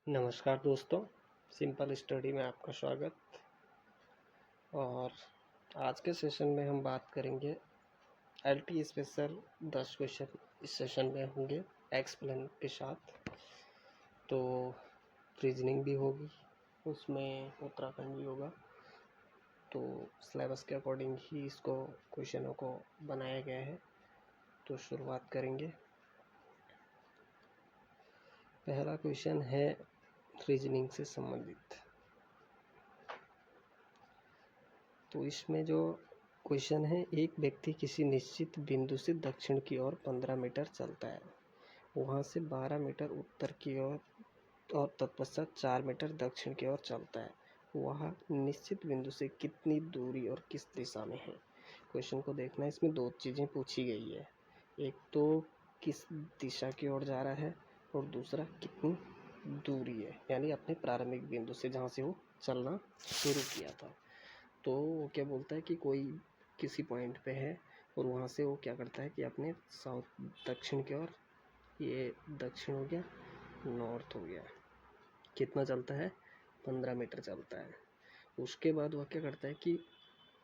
नमस्कार दोस्तों, simple study में आपका स्वागत। और आज के सेशन में हम बात करेंगे एलटी स्पेशल 10 क्वेश्चन इस सेशन में होंगे एक्सप्लेन के साथ। तो रीजनिंग भी होगी, उसमें उत्तराखंड भी होगा। तो सिलेबस के अकॉर्डिंग ही इसको क्वेश्चनों को बनाया गया है। तो शुरुआत करेंगे। पहला क्वेश्चन है रीजनिंग से संबंधित। तो इसमें जो क्वेश्चन है, एक व्यक्ति किसी निश्चित बिंदु से दक्षिण की ओर 15 मीटर चलता है, वहां से 12 मीटर उत्तर की ओर और तत्पश्चात 4 मीटर दक्षिण की ओर चलता है। वह निश्चित बिंदु से कितनी दूरी और किस दिशा में है। क्वेश्चन को देखना है, इसमें दो चीज़ें पूछी गई है। एक तो किस दिशा की ओर जा रहा है और दूसरा कितनी दूरी है, यानी अपने प्रारंभिक बिंदु से जहाँ से वो चलना शुरू किया था। तो वो क्या बोलता है कि कोई किसी पॉइंट पे है और वहाँ से वो क्या करता है कि अपने साउथ दक्षिण की ओर, ये दक्षिण हो गया, नॉर्थ हो गया, कितना चलता है 15 मीटर चलता है। उसके बाद वह क्या करता है कि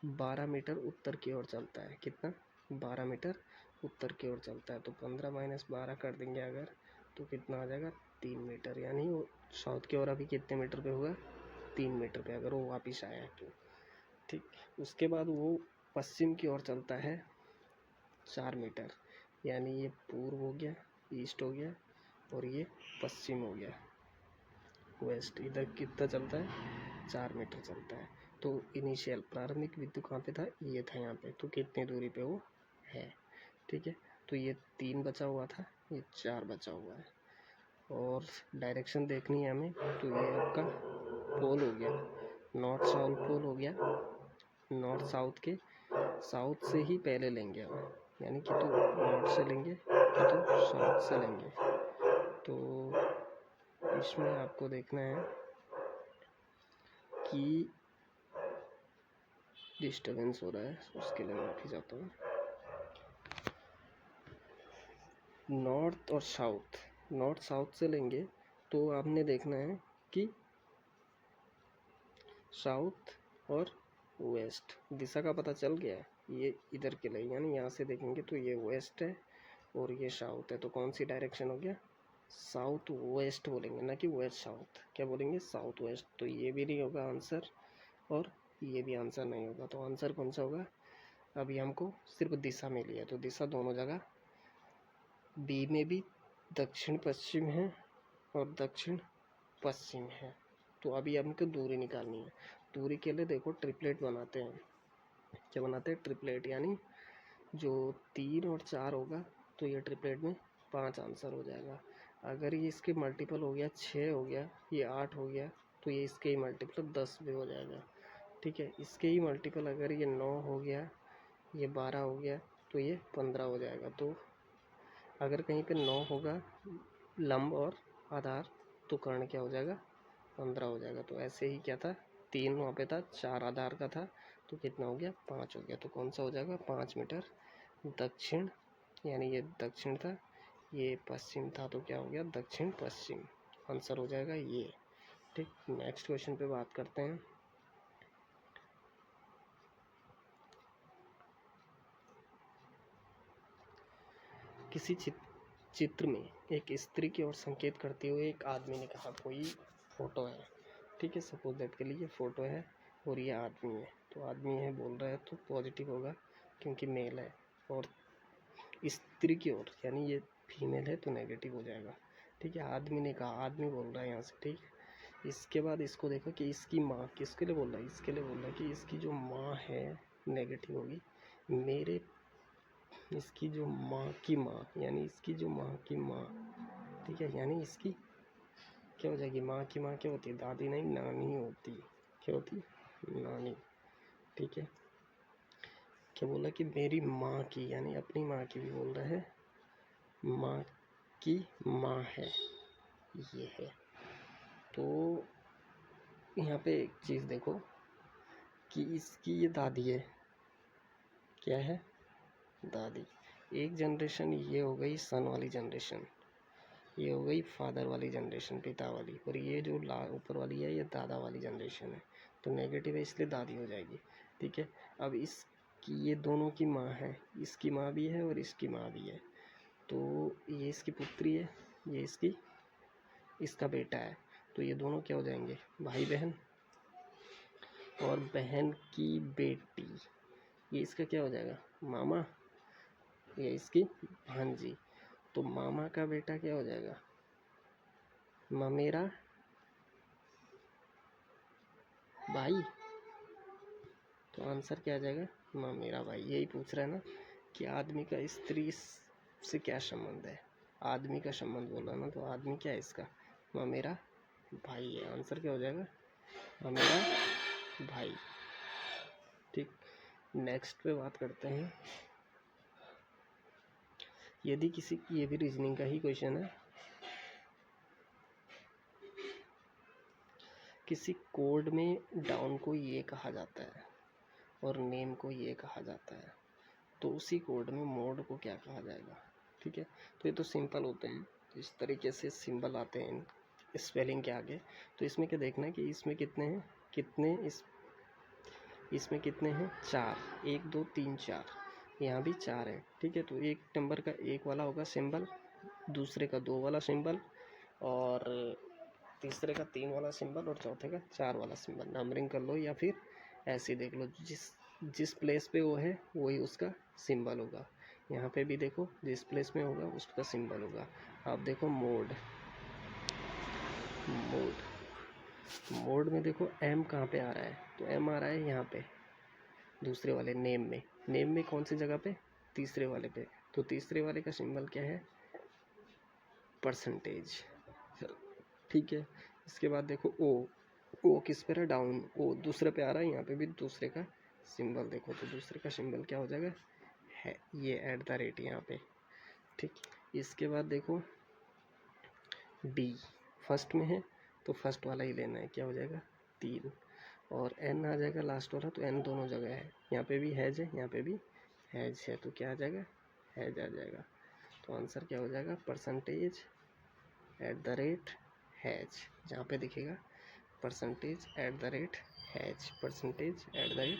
12 मीटर उत्तर की ओर चलता है। कितना 12 मीटर उत्तर की ओर चलता है। तो 15 माइनस 12 कर देंगे अगर, तो कितना आ जाएगा 3 मीटर। यानी वो साउथ की ओर अभी कितने मीटर पे होगा 3 मीटर पे, अगर वो वापिस आया है तो। ठीक, उसके बाद वो पश्चिम की ओर चलता है 4 मीटर, यानी ये पूर्व हो गया, ईस्ट हो गया और ये पश्चिम हो गया, वेस्ट। इधर कितना चलता है 4 मीटर चलता है। तो इनिशियल प्रारंभिक बिंदु कहाँ पे था, ये था यहाँ पे। तो कितनी दूरी पे वो है, ठीक है। तो ये 3 बचा हुआ था, ये 4 बचा हुआ है। और डायरेक्शन देखनी है हमें, तो ये आपका पोल हो गया, नॉर्थ साउथ पोल हो गया। नॉर्थ साउथ के साउथ से ही पहले लेंगे हम, यानी कि तो नॉर्थ से लेंगे कि तो साउथ से लेंगे। तो इसमें आपको देखना है कि डिस्टर्बेंस हो रहा है, उसके लिए माफ़ी चाहता हूँ। नॉर्थ और साउथ, नॉर्थ साउथ से लेंगे तो आपने देखना है कि साउथ और वेस्ट दिशा का पता चल गया। ये इधर के लिए, यानी यहाँ से देखेंगे तो ये वेस्ट है और ये साउथ है। तो कौन सी डायरेक्शन हो गया, साउथ वेस्ट बोलेंगे, ना कि वेस्ट साउथ। क्या बोलेंगे, साउथ वेस्ट। तो ये भी नहीं होगा आंसर और ये भी आंसर नहीं होगा। तो आंसर कौन सा होगा, अभी हमको सिर्फ दिशा मिली है, तो दिशा दोनों जगह बी में भी दक्षिण पश्चिम है और दक्षिण पश्चिम है। तो अभी हमको दूरी निकालनी है। दूरी के लिए देखो ट्रिपलेट बनाते हैं। क्या बनाते हैं, ट्रिपलेट, यानी जो 3 और 4 होगा तो ये ट्रिपलेट में 5 आंसर हो जाएगा। अगर ये इसके मल्टीपल हो गया, 6 हो गया, ये 8 हो गया, तो ये इसके ही मल्टीपल 10 भी हो जाएगा। ठीक है, इसके ही मल्टीपल अगर ये 9 हो गया, ये 12 हो गया, तो ये 15 हो जाएगा। तो अगर कहीं पे 9 होगा लंब और आधार, तो कर्ण क्या हो जाएगा 15 हो जाएगा। तो ऐसे ही क्या था, 3 वहाँ पे था, 4 आधार का था, तो कितना हो गया 5 हो गया। तो कौन सा हो जाएगा 5 मीटर दक्षिण, यानी ये दक्षिण था, ये पश्चिम था, तो क्या हो गया दक्षिण पश्चिम। आंसर हो जाएगा ये। ठीक, नेक्स्ट क्वेश्चन पे बात करते हैं। किसी चित्र में एक स्त्री की ओर संकेत करते हुए एक आदमी ने कहा, कोई फोटो है, ठीक है, सपोज दैट के लिए फोटो है और ये आदमी है। तो आदमी है बोल रहा है तो पॉजिटिव होगा क्योंकि मेल है, और स्त्री की ओर यानी ये फीमेल है तो नेगेटिव हो जाएगा। ठीक है, आदमी ने कहा, आदमी बोल रहा है यहाँ से। ठीक है, इसके बाद इसको देखो कि इसकी माँ, किसके लिए बोल रहा है, इसके लिए बोल रहा है कि इसकी जो माँ है नेगेटिव होगी, मेरे इसकी जो माँ की माँ, यानी इसकी जो माँ की माँ, ठीक है, यानी इसकी क्या हो जाएगी, माँ की माँ क्या होती है, दादी नहीं नानी होती। क्या होती, नानी। ठीक है, क्या बोला कि मेरी माँ की, यानी अपनी माँ की भी बोल रहा है, माँ की माँ है, ये है। तो यहाँ पे एक चीज़ देखो कि इसकी ये दादी है, क्या है, दादी। एक जनरेशन ये हो गई सन वाली जनरेशन, ये हो गई फादर वाली जनरेशन, पिता वाली, और ये जो ऊपर वाली है ये दादा वाली जनरेशन है, तो नेगेटिव है इसलिए दादी हो जाएगी। ठीक है, अब इसकी ये दोनों की माँ है, इसकी माँ भी है और इसकी माँ भी है, तो ये इसकी पुत्री है, ये इसका बेटा है, तो ये दोनों क्या हो जाएंगे, भाई बहन। और बहन की बेटी, ये इसका क्या हो जाएगा, मामा, ये इसकी भांजी, तो मामा का बेटा क्या हो जाएगा, ममेरा भाई, तो आंसर क्या आ जाएगा, ममेरा भाई। यही पूछ रहा है ना कि आदमी का स्त्री से क्या संबंध है, आदमी का संबंध बोला ना, तो आदमी क्या है इसका, ममेरा भाई है, आंसर क्या हो जाएगा, ममेरा भाई। ठीक, नेक्स्ट पे बात करते हैं। यदि किसी, ये भी रीजनिंग का ही क्वेश्चन है, किसी कोड में डाउन को ये कहा जाता है और नेम को ये कहा जाता है, तो उसी कोड में मोड को क्या कहा जाएगा। ठीक है, तो ये तो सिंपल होते हैं, तो इस तरीके से सिंबल आते हैं स्पेलिंग के आगे। तो इसमें क्या देखना है कि इसमें कितने हैं, इसमें कितने हैं, 4, 1 2 3 4, यहाँ भी 4 है। ठीक है, तो एक नंबर का 1 वाला होगा सिंबल, दूसरे का 2 वाला सिंबल, और तीसरे का 3 वाला सिंबल, और चौथे का 4 वाला सिंबल। नंबरिंग कर लो या फिर ऐसे देख लो, जिस प्लेस पे वो है वही उसका सिंबल होगा। यहाँ पे भी देखो जिस प्लेस में होगा उसका सिंबल होगा। आप देखो मोड में देखो एम कहाँ पे आ रहा है, तो एम आ रहा है यहाँ पे दूसरे वाले नेम में कौन सी जगह पे, तीसरे वाले पे, तो तीसरे वाले का सिंबल क्या है, परसेंटेज। ठीक है, इसके बाद देखो ओ किस पे रहा, डाउन, ओ दूसरे पे आ रहा है, यहाँ पे भी दूसरे का सिंबल देखो, तो दूसरे का सिंबल क्या हो जाएगा, है ये @ यहाँ पे। ठीक, इसके बाद देखो डी फर्स्ट में है, तो फर्स्ट वाला ही लेना है, क्या हो जाएगा 3, और एन आ जाएगा लास्ट वाला, तो एन दोनों जगह है, यहाँ पे भी हैज है, यहाँ पे भी हैज है, तो क्या आ जाएगा, हैज आ जाएगा। तो आंसर क्या हो जाएगा, परसेंटेज @ हैज, जहाँ पे दिखेगा परसेंटेज @ परसेंटेज @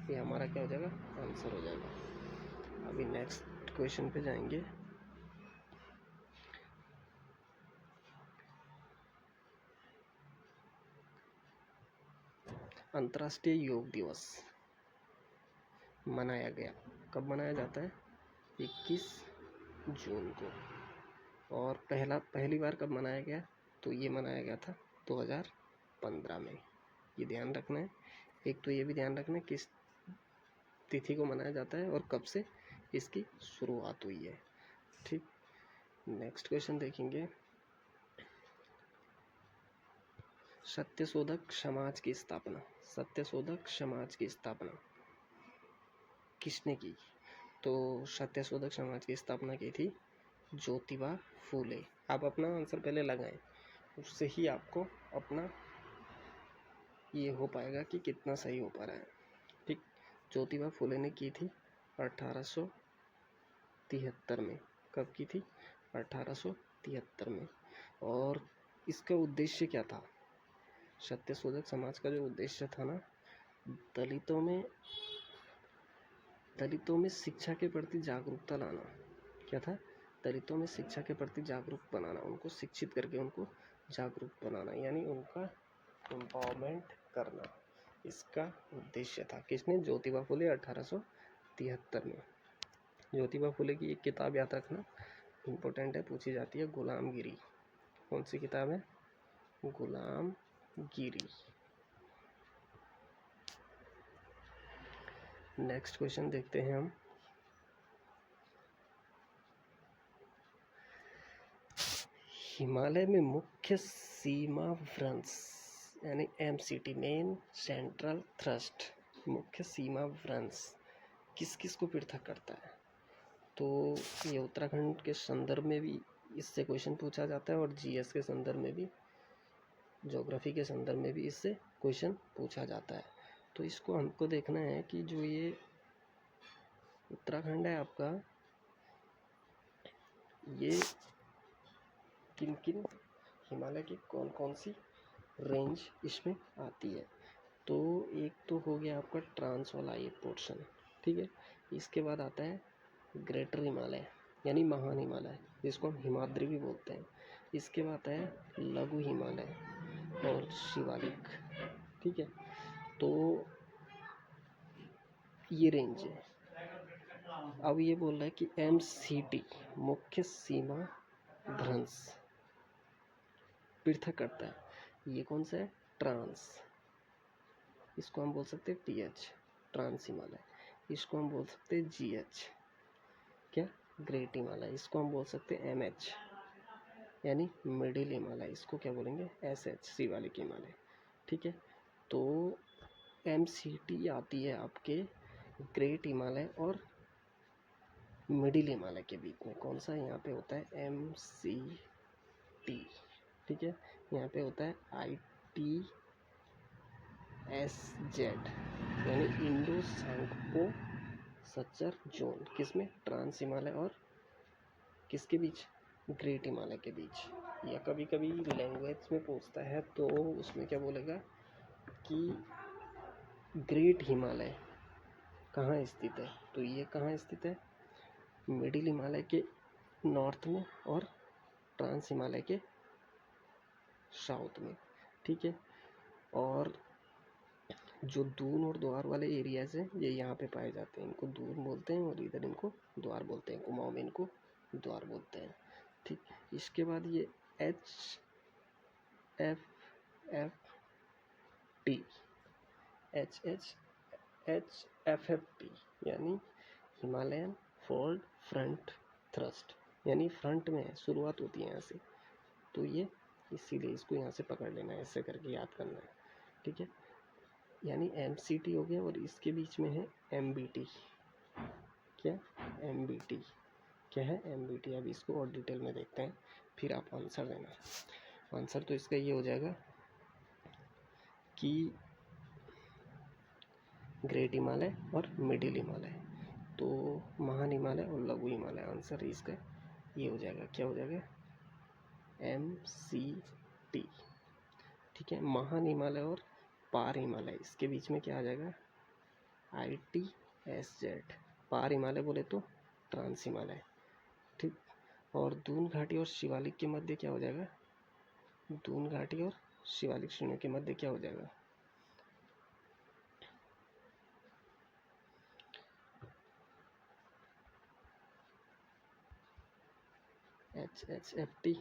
ये हमारा क्या हो जाएगा, आंसर हो जाएगा। अभी नेक्स्ट क्वेश्चन पे जाएंगे। अंतर्राष्ट्रीय योग दिवस मनाया गया, कब मनाया जाता है, 21 जून को। और पहली बार कब मनाया गया, तो ये मनाया गया था 2015 में। ये ध्यान रखना है, एक तो ये भी ध्यान रखना है किस तिथि को मनाया जाता है और कब से इसकी शुरुआत हुई है। ठीक, नेक्स्ट क्वेश्चन देखेंगे। सत्यशोधक समाज की स्थापना किसने की, तो सत्यशोधक समाज की स्थापना की थी ज्योतिबा फूले। आप अपना आंसर पहले लगाएं, उससे ही आपको अपना ये हो पाएगा कि कितना सही हो पा रहा है। ठीक, ज्योतिबा फूले ने की थी 1873 में। कब की थी, 1873 में। और इसका उद्देश्य क्या था, सत्यशोधक समाज का जो उद्देश्य था ना, दलितों में शिक्षा के प्रति जागरूकता लाना। क्या था, दलितों में शिक्षा के प्रति जागरूक बनाना, उनको शिक्षित करके उनको जागरूक बनाना, यानी उनका एम्पावरमेंट करना, इसका उद्देश्य था। किसने, ज्योतिबा फुले 1873 में। ज्योतिबा फुले की एक किताब याद रखना, इम्पोर्टेंट है, पूछी जाती है, गुलामगिरी। कौन सी किताब है, गुलामगिरी। नेक्स्ट क्वेश्चन देखते हैं हम। हिमालय में मुख्य सीमा व्रंश यानी MCT, मेन सेंट्रल थ्रस्ट, मुख्य सीमा व्रंश किस किस को पृथक करता है, तो ये उत्तराखंड के संदर्भ में भी इससे क्वेश्चन पूछा जाता है, और GS के संदर्भ में भी, ज्योग्राफी के संदर्भ में भी इससे क्वेश्चन पूछा जाता है। तो इसको हमको देखना है कि जो ये उत्तराखंड है आपका, ये किन किन हिमालय की कौन कौन सी रेंज इसमें आती है। तो एक तो हो गया आपका ट्रांस वाला ये पोर्शन, ठीक है। इसके बाद आता है ग्रेटर हिमालय यानी महान हिमालय, जिसको हम हिमाद्री भी बोलते हैं। इसके बाद आता है लघु हिमालय और शिवालिक, ठीक है। तो ये रेंज है। अब ये बोल रहा है कि MCT मुख्य सीमा भ्रंश पृथक करता है। ये कौन सा है? ट्रांस, इसको हम बोल सकते हैं TH, ट्रांस हिमालय। इसको हम बोल सकते हैं GH, क्या? ग्रेट हिमालय। इसको हम बोल सकते हैं MH यानी मिडिल हिमालय। इसको क्या बोलेंगे? SH, शिवालिक हिमालय, ठीक है। तो MCT आती है आपके ग्रेट हिमालय और मिडिल हिमालय के बीच में। कौन सा यहाँ पे होता है? MCT, ठीक है। यहाँ पे होता है ITSZ यानी इंडो सांको सच्चर जोन। किसमें? ट्रांस हिमालय और किसके बीच? ग्रेट हिमालय के बीच। या कभी कभी लैंग्वेज में पूछता है तो उसमें क्या बोलेगा कि ग्रेट हिमालय कहाँ स्थित है? तो ये कहाँ स्थित है? मिडिल हिमालय के नॉर्थ में और ट्रांस हिमालय के साउथ में, ठीक है। और जो दून और द्वार वाले एरियाज हैं ये यहाँ पे पाए जाते हैं। इनको दून बोलते हैं और इधर इनको द्वार बोलते हैं। कुमाऊं में इनको द्वार बोलते हैं, ठीक। इसके बाद ये HFFT यानी हिमालयन फोल्ड फ्रंट थ्रस्ट, यानी फ्रंट में है, शुरुआत होती है यहाँ से। तो ये इसीलिए इसको यहाँ से पकड़ लेना है, ऐसे करके याद करना है, ठीक है। यानी MCT हो गया और इसके बीच में है MBT। क्या? MBT क्या है? MBT। अब इसको और डिटेल में देखते हैं, फिर आप आंसर देना। आंसर तो इसका ये हो जाएगा कि ग्रेट हिमालय और मिडिल हिमालय। तो महान हिमालय और लघु हिमालय, आंसर इसका ये हो जाएगा। क्या हो जाएगा? MCT, ठीक है। महान हिमालय और पार हिमालय, इसके बीच में क्या आ जाएगा? ITSZ। पार हिमालय बोले तो ट्रांस हिमालय, ठीक। और दून घाटी और शिवालिक के मध्य क्या हो जाएगा? दून घाटी और शिवालिक श्रेणियों के मध्य क्या हो जाएगा? HHFT,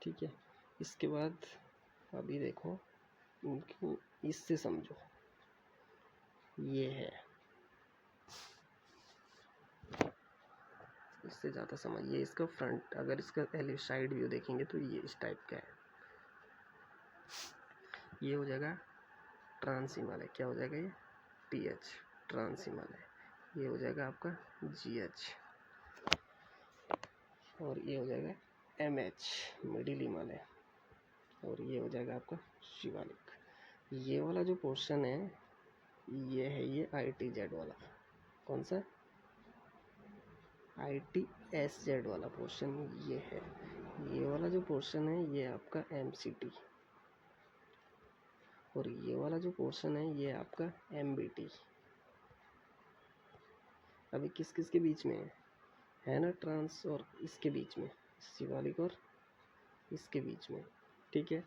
ठीक है। इसके बाद अभी देखो, इनको इससे समझो, ये है, इससे ज़्यादा समझ। ये इसका फ्रंट, अगर इसका पहले साइड व्यू देखेंगे तो ये इस टाइप का है। ये हो जाएगा ट्रांस हिमालय। क्या हो जाएगा? ये TH, ट्रांस हिमालय। ये हो जाएगा आपका GH और ये हो जाएगा MH, मिडिल हिमालय। और ये हो जाएगा आपका शिवालिक। ये वाला जो पोर्शन है ये है ये ITZ वाला। कौन सा? ITSZ वाला पोर्शन ये है। ये वाला जो पोर्शन है ये आपका MCT और ये वाला जो पोर्शन है ये आपका MBT। अभी किस किस के बीच में है ना? ट्रांस और इसके बीच में, शिवालिक और इसके बीच में, ठीक है।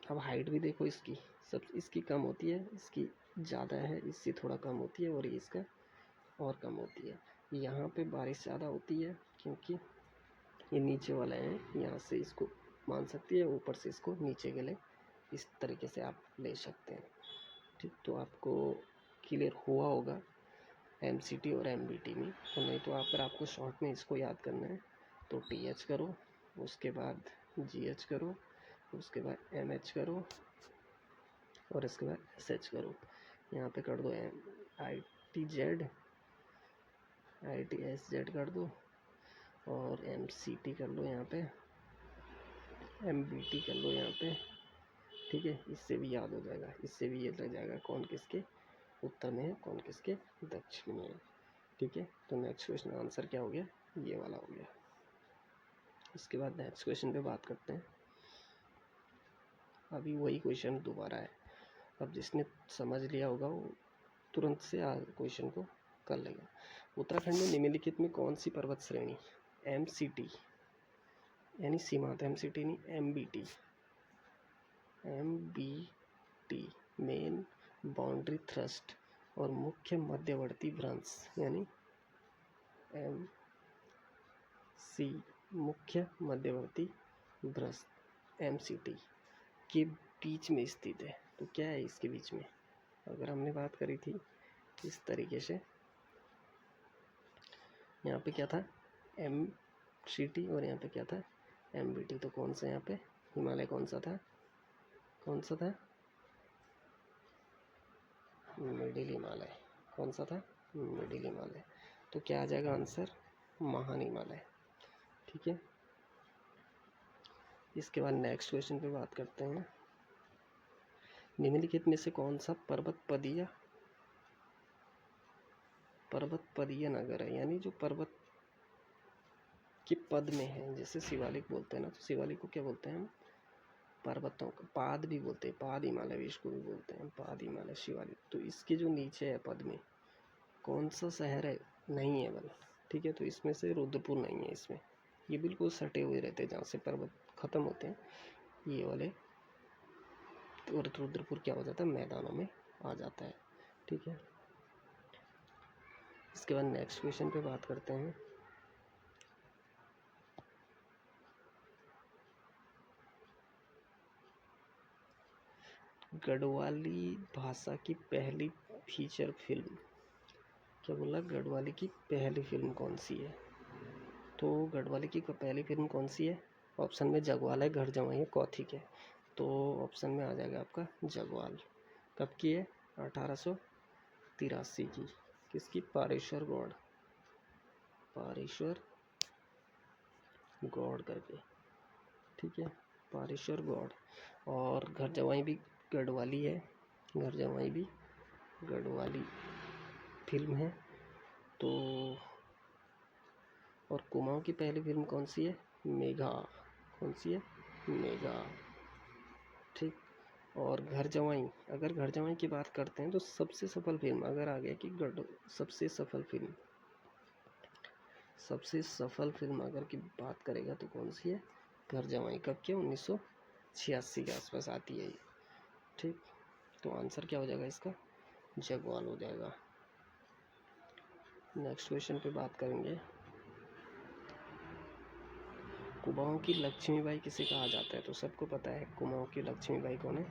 अब हाइट भी देखो इसकी, सब इसकी कम होती है, इसकी ज़्यादा है, इससे थोड़ा कम होती है और इसका और कम होती है। यहाँ पे बारिश ज़्यादा होती है क्योंकि ये नीचे वाला है, यहाँ से इसको मान सकती है, ऊपर से इसको नीचे के लिए इस तरीके से आप ले सकते हैं, ठीक। तो आपको क्लियर हुआ होगा MCT और MBT में। तो नहीं तो अगर आपको शॉर्ट में इसको याद करना है तो TH करो, उसके बाद GH करो, उसके बाद MH करो और इसके बाद SH करो। यहाँ पे कर दो ITSZ कर दो और MCT कर लो यहाँ पे, MBT कर लो यहाँ पे, ठीक है। इससे भी याद हो जाएगा, इससे भी ये लग जाएगा कौन किसके उत्तर में है, कौन किसके दक्षिण में है, ठीक है। तो नेक्स्ट क्वेश्चन आंसर क्या हो गया? ये वाला हो गया। इसके बाद नेक्स्ट क्वेश्चन पे बात करते हैं। अभी वही क्वेश्चन दोबारा है। अब जिसने समझ लिया होगा वो तुरंत से क्वेश्चन को कर लेगा। उत्तराखंड में निम्नलिखित में कौन सी पर्वत श्रेणी MCT यानी सीमांत, MCT नहीं MBT मेन बाउंड्री थ्रस्ट और मुख्य मध्यवर्ती भ्रंश यानी MC मुख्य मध्यवर्ती भ्रंश MCT के बीच में स्थित है। तो क्या है इसके बीच में? अगर हमने बात करी थी इस तरीके से, यहाँ पे क्या था MCT और यहाँ पे क्या था MBT। तो कौन सा यहाँ पे हिमालय कौन सा था मिडिल हिमालय। कौन सा था? मिडिल हिमालय। तो क्या आ जाएगा आंसर? महान हिमालय। ठीक है। इसके बाद नेक्स्ट क्वेश्चन पे बात करते हैं। निम्नलिखित में से कौन सा पर्वतपदीय नगर है, यानी जो पर्वत के पद में है। जैसे शिवालिक बोलते हैं ना, तो शिवालिक को क्या बोलते हैं हम? पर्वतों का पाद भी बोलते हैं, पाद हिमालय भी इसको भी बोलते हैं, पाद हिमालय शिवालिक। तो इसके जो नीचे है पद में कौन सा शहर है? नहीं है बल। ठीक है। तो इसमें से रुद्रपुर नहीं है इसमें। ये बिल्कुल सटे हुए रहते हैं जहाँ से पर्वत खत्म होते हैं ये वाले, और रुद्रपुर क्या हो जाता है? मैदानों में आ जाता है। ठीक है। इसके बाद नेक्स्ट क्वेश्चन पे बात करते हैं। गढ़वाली भाषा की पहली फीचर फिल्म, क्या बोला? गढ़वाली की पहली फिल्म कौन सी है? तो गढ़वाली की पहली फिल्म कौन सी है? ऑप्शन में जगवाल है, घर जमाई है, कौथिक है। तो ऑप्शन में आ जाएगा आपका जगवाल। कब की है? 1883 की। किसकी? पारेश्वर गौड़ करके। ठीक है। पारेश्वर गौड़। और घर जमाई भी गढ़वाली है, घर जमाई भी गढ़वाली फिल्म है। तो और कुमाऊं की पहली फिल्म कौन सी है? मेघा। कौन सी है? मेघा। ठीक। और घर जमाई, अगर घर जमाई की बात करते हैं तो सबसे सफल फिल्म अगर आ गया कि सबसे सफल फिल्म अगर की बात करेगा तो कौन सी है? घर जमाई। कब की? 1986 के आसपास आती है ये। ठीक। तो आंसर क्या हो जाएगा इसका? जगवाल हो जाएगा। नेक्स्ट क्वेश्चन पे बात करेंगे। कुमाऊं की लक्ष्मीबाई किसे कहा जाता है? तो सबको पता है कुमाऊं की लक्ष्मीबाई कौन है?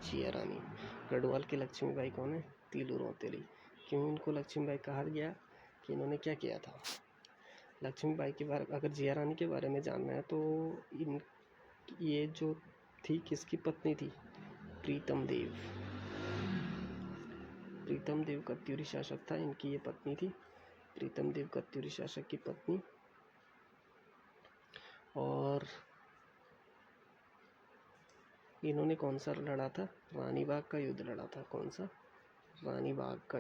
जिया रानी। गढ़वाल की लक्ष्मीबाई कौन है? तीलू रौतेली। क्यों इनको लक्ष्मीबाई कहा गया? कि इन्होंने क्या किया था? लक्ष्मीबाई के बारे, अगर जिया रानी के बारे में जानना है तो ये जो थी किसकी पत्नी थी? प्रीतम देव कत्यूरी शासक था, इनकी ये पत्नी थी, प्रीतम देव कत्यूरी शासक की पत्नी। और इन्होंने कौन सा लड़ा था? रानीबाग का युद्ध लड़ा था। कौन सा? रानीबाग का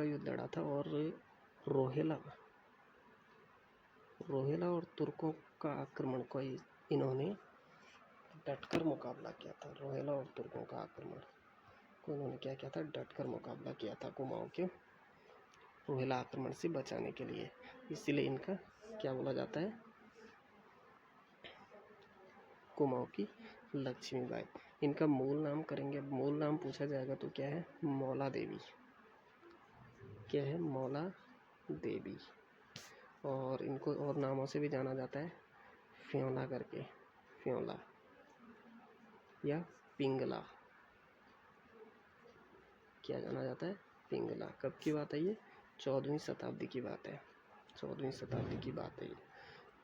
युद्ध लड़ा था। और रोहेला और तुर्कों का आक्रमण को इन्होंने डटकर मुकाबला किया था। रोहेला और तुर्कों का आक्रमण को इन्होंने क्या किया था? डटकर मुकाबला किया था कुमाऊं के रोहेला आक्रमण से बचाने के लिए। इसीलिए इनका क्या बोला जाता है? कुमाऊं की लक्ष्मीबाई। इनका मूल नाम करेंगे, मूल नाम पूछा जाएगा तो क्या है? मौला देवी। क्या है? मौला देवी। और इनको और नामों से भी जाना जाता है, फ्योला करके, फ्योला या पिंगला। क्या जाना जाता है? पिंगला। कब की बात है ये? 14वीं शताब्दी की बात है, 14वीं शताब्दी की बात है ये।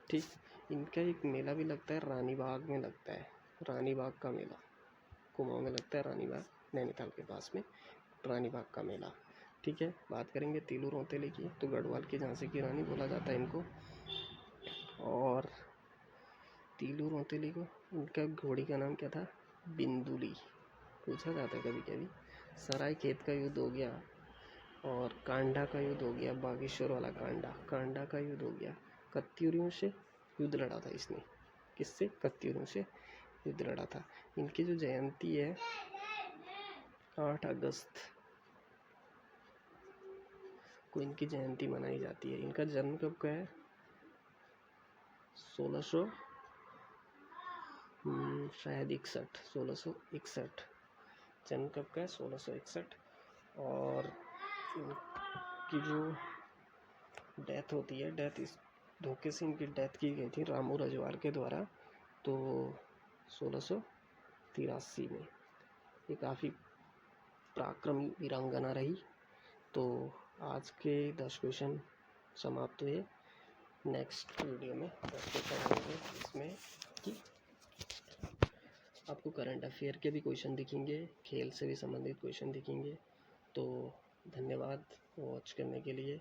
ठीक। इनका एक मेला भी लगता है, रानीबाग में लगता है, रानीबाग का मेला। कुमाऊं में लगता है रानीबाग, नैनीताल के पास में रानीबाग का मेला। ठीक है। बात करेंगे तीलू रौतेली की, तो गढ़वाल की झांसी की रानी बोला जाता है इनको। और तीलू रौतेली को उनका घोड़ी का नाम क्या था? बिंदुली। पूछा जाता है कभी कभी। सराय खेत का युद्ध हो गया, और कांडा का युद्ध हो गया, बागेश्वर वाला कांडा का युद्ध हो गया। कत्यूरियों से युद्ध लड़ा था इसने। किससे? कत्यूरियों से युद्ध लड़ा था। इनकी जो जयंती है 8 अगस्त को इनकी जयंती मनाई जाती है। इनका जन्म कब का है? 1600 शायद 1661। जन्म कब का है? 1661। और इनकी जो डेथ होती है, डेथ इस धोखे से इनकी डेथ की गई थी रामू रजवार के द्वारा, तो 1683 में। ये काफ़ी पराक्रमी वीरांगना रही। तो आज के 10 क्वेश्चन समाप्त हुए। नेक्स्ट वीडियो में 10 क्वेश्चन होंगे, इसमें कि आपको करंट अफेयर के भी क्वेश्चन दिखेंगे, खेल से भी संबंधित क्वेश्चन दिखेंगे। तो धन्यवाद वॉच करने के लिए।